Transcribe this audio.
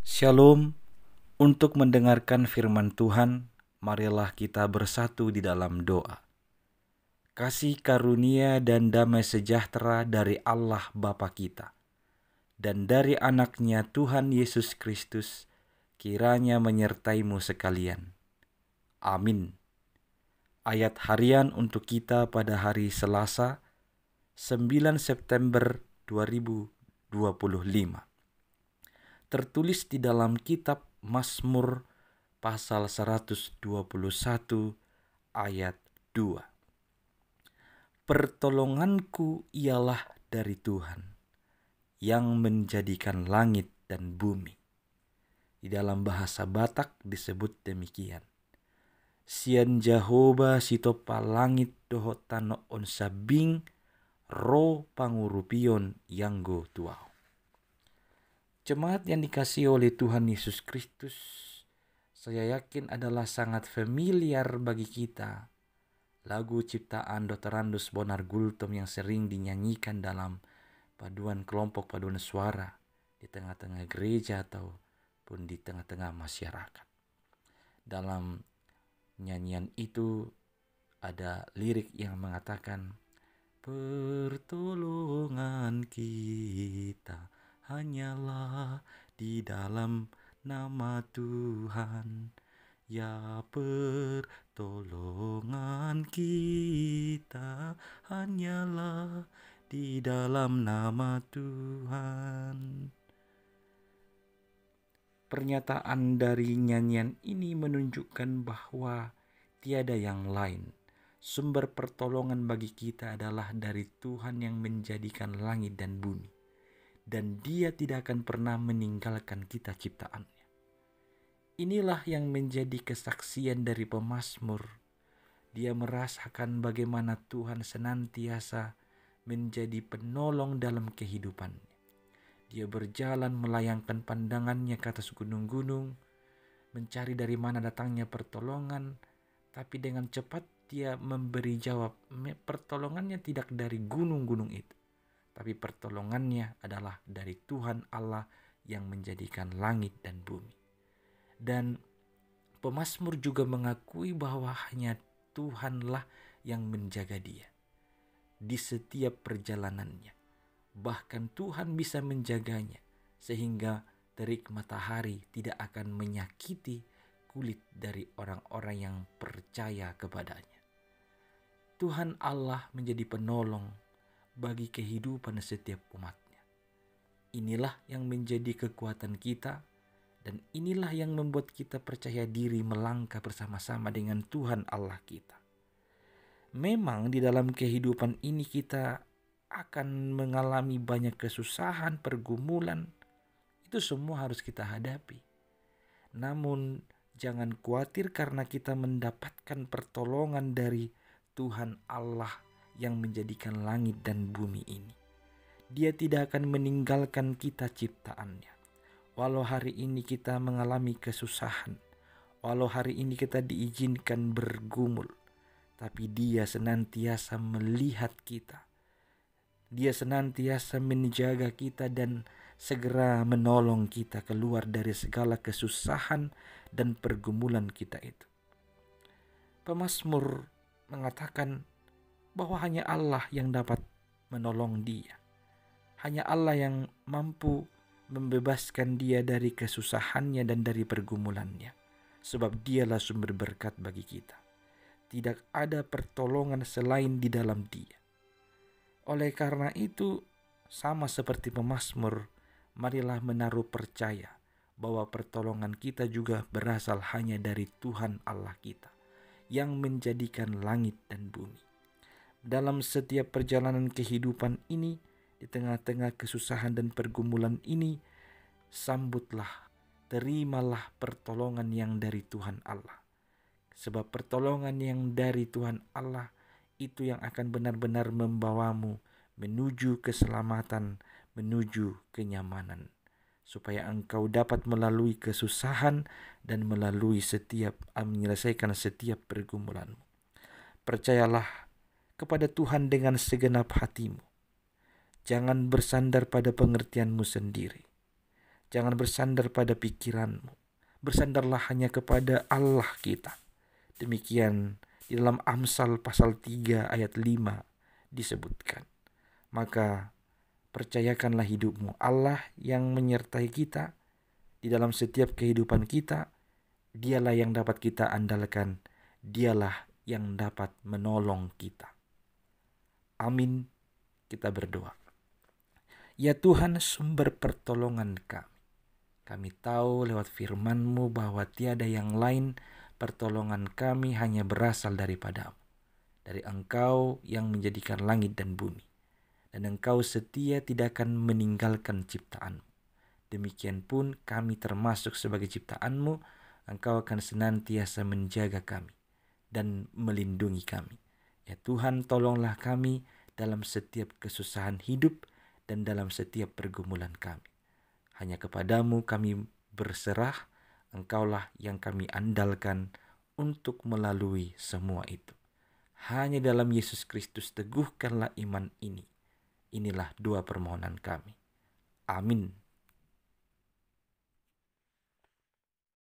Shalom. Untuk mendengarkan firman Tuhan, marilah kita bersatu di dalam doa. Kasih karunia dan damai sejahtera dari Allah Bapa kita dan dari anaknya Tuhan Yesus Kristus kiranya menyertaimu sekalian. Amin. Ayat harian untuk kita pada hari Selasa, 9 September 2025. Tertulis di dalam kitab Mazmur pasal 121 ayat 2. Pertolonganku ialah dari Tuhan yang menjadikan langit dan bumi. Di dalam bahasa Batak disebut demikian. Sian Jahoba sitopa langit doho tano on sabing ro pangurupion yanggo tuau. Jemaat yang dikasihi oleh Tuhan Yesus Kristus, saya yakin adalah sangat familiar bagi kita lagu ciptaan Dr. Randus Bonar Gultom yang sering dinyanyikan dalam kelompok paduan suara di tengah-tengah gereja ataupun di tengah-tengah masyarakat. Dalam nyanyian itu ada lirik yang mengatakan, pertolongan kita hanyalah di dalam nama Tuhan. Ya, pertolongan kita hanyalah di dalam nama Tuhan. Pernyataan dari nyanyian ini menunjukkan bahwa tiada yang lain. Sumber pertolongan bagi kita adalah dari Tuhan yang menjadikan langit dan bumi. Dan Dia tidak akan pernah meninggalkan kita ciptaannya. Inilah yang menjadi kesaksian dari pemazmur. Dia merasakan bagaimana Tuhan senantiasa menjadi penolong dalam kehidupannya. Dia berjalan melayangkan pandangannya ke atas gunung-gunung, mencari dari mana datangnya pertolongan, tapi dengan cepat dia memberi jawab, pertolongannya tidak dari gunung-gunung itu, tapi pertolongannya adalah dari Tuhan Allah yang menjadikan langit dan bumi. Dan pemazmur juga mengakui bahwa hanya Tuhanlah yang menjaga dia di setiap perjalanannya. Bahkan Tuhan bisa menjaganya sehingga terik matahari tidak akan menyakiti kulit dari orang-orang yang percaya kepadanya. Tuhan Allah menjadi penolong bagi kehidupan setiap umatnya. Inilah yang menjadi kekuatan kita, dan inilah yang membuat kita percaya diri melangkah bersama-sama dengan Tuhan Allah kita. Memang di dalam kehidupan ini kita akan mengalami banyak kesusahan, pergumulan. Itu semua harus kita hadapi. Namun jangan khawatir karena kita mendapatkan pertolongan dari Tuhan Allah yang menjadikan langit dan bumi ini. Dia tidak akan meninggalkan kita ciptaannya. Walau hari ini kita mengalami kesusahan, walau hari ini kita diizinkan bergumul, tapi Dia senantiasa melihat kita. Dia senantiasa menjaga kita dan segera menolong kita keluar dari segala kesusahan dan pergumulan kita itu. Pemazmur mengatakan bahwa hanya Allah yang dapat menolong dia. Hanya Allah yang mampu membebaskan dia dari kesusahannya dan dari pergumulannya. Sebab Dialah sumber berkat bagi kita. Tidak ada pertolongan selain di dalam Dia. Oleh karena itu, sama seperti pemazmur, marilah menaruh percaya bahwa pertolongan kita juga berasal hanya dari Tuhan Allah kita yang menjadikan langit dan bumi. Dalam setiap perjalanan kehidupan ini, di tengah-tengah kesusahan dan pergumulan ini, sambutlah, terimalah pertolongan yang dari Tuhan Allah. Sebab pertolongan yang dari Tuhan Allah itu yang akan benar-benar membawamu menuju keselamatan, menuju kenyamanan. Supaya engkau dapat melalui kesusahan dan menyelesaikan setiap pergumulanmu. Percayalah kepada Tuhan dengan segenap hatimu. Jangan bersandar pada pengertianmu sendiri. Jangan bersandar pada pikiranmu. Bersandarlah hanya kepada Allah kita. Demikian di dalam Amsal pasal 3 ayat 5 disebutkan. Maka percayakanlah hidupmu. Allah yang menyertai kita di dalam setiap kehidupan kita. Dialah yang dapat kita andalkan. Dialah yang dapat menolong kita. Amin. Kita berdoa. Ya Tuhan, sumber pertolongan kami. Kami tahu lewat firman-Mu bahwa tiada yang lain, pertolongan kami hanya berasal daripada-Mu. Dari Engkau yang menjadikan langit dan bumi. Dan Engkau setia tidak akan meninggalkan ciptaan-Mu. Demikian pun kami termasuk sebagai ciptaan-Mu, Engkau akan senantiasa menjaga kami dan melindungi kami. Ya Tuhan, tolonglah kami dalam setiap kesusahan hidup dan dalam setiap pergumulan kami. Hanya kepadamu kami berserah, Engkaulah yang kami andalkan untuk melalui semua itu. Hanya dalam Yesus Kristus teguhkanlah iman ini. Inilah doa permohonan kami. Amin.